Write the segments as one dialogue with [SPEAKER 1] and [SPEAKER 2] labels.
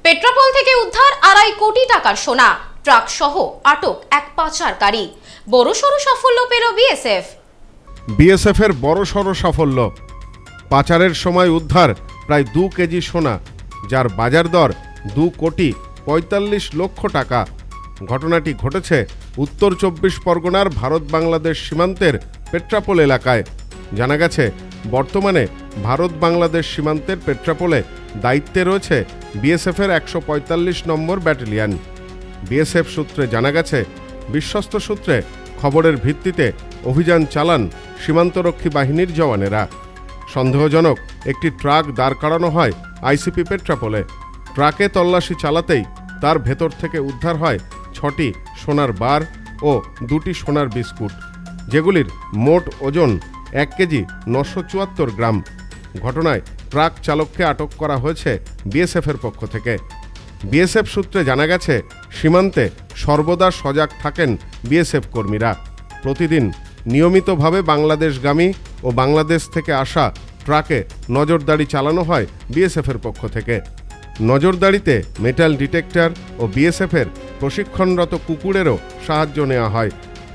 [SPEAKER 1] পেট্রাপোল থেকে উদ্ধার 2.5 কোটি টাকার সোনা, ট্রাক সহ আটক এক পাচারকারী। বড়সড় সাফল্য পেল বিএসএফ।
[SPEAKER 2] বিএসএফের বড়সড় সাফল্য, পাচারের সময় উদ্ধার প্রায় 2 কেজি সোনা, যার বাজার দর 2,45,00,000 টাকা। ঘটনাটি ঘটেছে উত্তর 24 পরগনার ভারত বাংলাদেশ সীমান্তের পেট্রাপোল এলাকায়। জানা গেছে, বর্তমানে ভারত বাংলাদেশ সীমান্তের পেট্রাপোলে দায়িত্বে রয়েছে বিএসএফের 145 নম্বর ব্যাটালিয়ন। বিএসএফ সূত্রে জানা গেছে, বিশ্বস্ত সূত্রে খবরের ভিত্তিতে অভিযান চালান সীমান্তরক্ষী বাহিনীর জওয়ানেরা। সন্দেহজনক একটি ট্রাক দাঁড় করানো হয় আইসিপি পেট্রাপোলে। ট্রাকে তল্লাশি চালাতেই তার ভেতর থেকে উদ্ধার হয় 6টি সোনার বার ও 2টি সোনার বিস্কুট, যেগুলির মোট ওজন 1 কেজি 974 গ্রাম। ঘটনায় ট্রাক চালককে আটক করা হয়েছে বিএসএফের পক্ষ থেকে। বিএসএফ সূত্রে জানা গেছে, সীমান্তে সর্বদা সজাগ থাকেন বিএসএফ কর্মীরা। প্রতিদিন নিয়মিতভাবে বাংলাদেশগামী ও বাংলাদেশ থেকে আসা ট্রাকে নজরদারি চালানো হয় বিএসএফের পক্ষ থেকে। নজরদারিতে মেটাল ডিটেক্টর ও বিএসএফের প্রশিক্ষণরত কুকুরেরও সাহায্য নেওয়া হয়।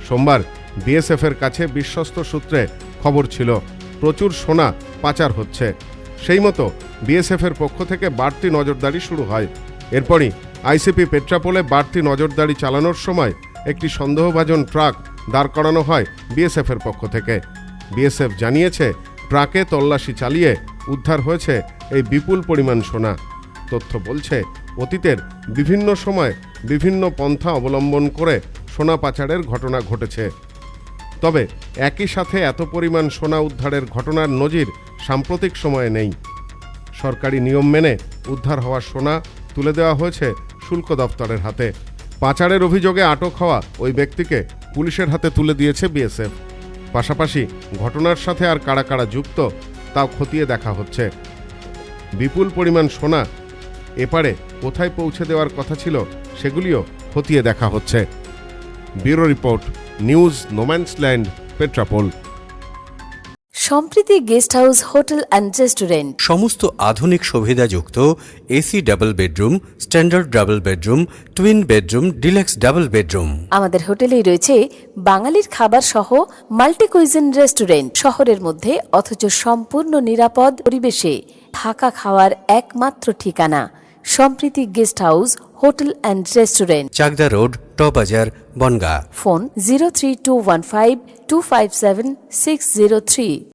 [SPEAKER 2] সোমবার বিএসএফের কাছে বিশ্বস্ত সূত্রে খবর ছিল প্রচুর সোনা পাচার হচ্ছে। সেই মতো বিএসএফের পক্ষ থেকে বাড়তি নজরদারি শুরু হয়। এরপরই আইসিপি পেট্রাপোলে বাড়তি নজরদারি চালানোর সময় একটি সন্দেহভাজন ট্রাক দাঁড় করানো হয় বিএসএফের পক্ষ থেকে। বিএসএফ জানিয়েছে, ট্রাকে তল্লাশি চালিয়ে উদ্ধার হয়েছে এই বিপুল পরিমাণ সোনা। তথ্য বলছে, অতীতের বিভিন্ন সময় বিভিন্ন পন্থা অবলম্বন করে সোনা পাচারের ঘটনা ঘটেছে। তবে একই সাথে এত পরিমাণ সোনা উদ্ধারের ঘটনার নজির সাম্প্রতিক সময়ে নেই। সরকারি নিয়ম মেনে উদ্ধার হওয়া সোনা তুলে দেওয়া হয়েছে শুল্ক দপ্তরের হাতে। পাচারের অভিযোগে আটক হওয়া ওই ব্যক্তিকে পুলিশের হাতে তুলে দিয়েছে বিএসএফ। পাশাপাশি ঘটনার সাথে আর কারা কারা যুক্ত তাও খতিয়ে দেখা হচ্ছে। বিপুল পরিমাণ সোনা এপারে কোথায় পৌঁছে দেওয়ার কথা ছিল সেগুলিও খতিয়ে দেখা হচ্ছে। Bureau report, news no man's land, Petrapole.
[SPEAKER 3] Sampriti guest house hotel and restaurant,
[SPEAKER 4] সমস্ত আধুনিক সুবিধাযুক্ত AC double bedroom, standard double bedroom, twin bedroom, deluxe double bedroom.
[SPEAKER 3] আমাদের হোটেলেই রয়েছে বাঙালির খাবার সহ মাল্টি কুইজিন রেস্টুরেন্ট। শহরের মধ্যে অথচ সম্পূর্ণ নিরাপদ পরিবেশে থাকা খাওয়ার একমাত্র ঠিকানা Sampriti guest house hotel and restaurant,
[SPEAKER 4] Chakdah road, টবাজার, বনগাঁ।
[SPEAKER 3] ফোন 03215257603।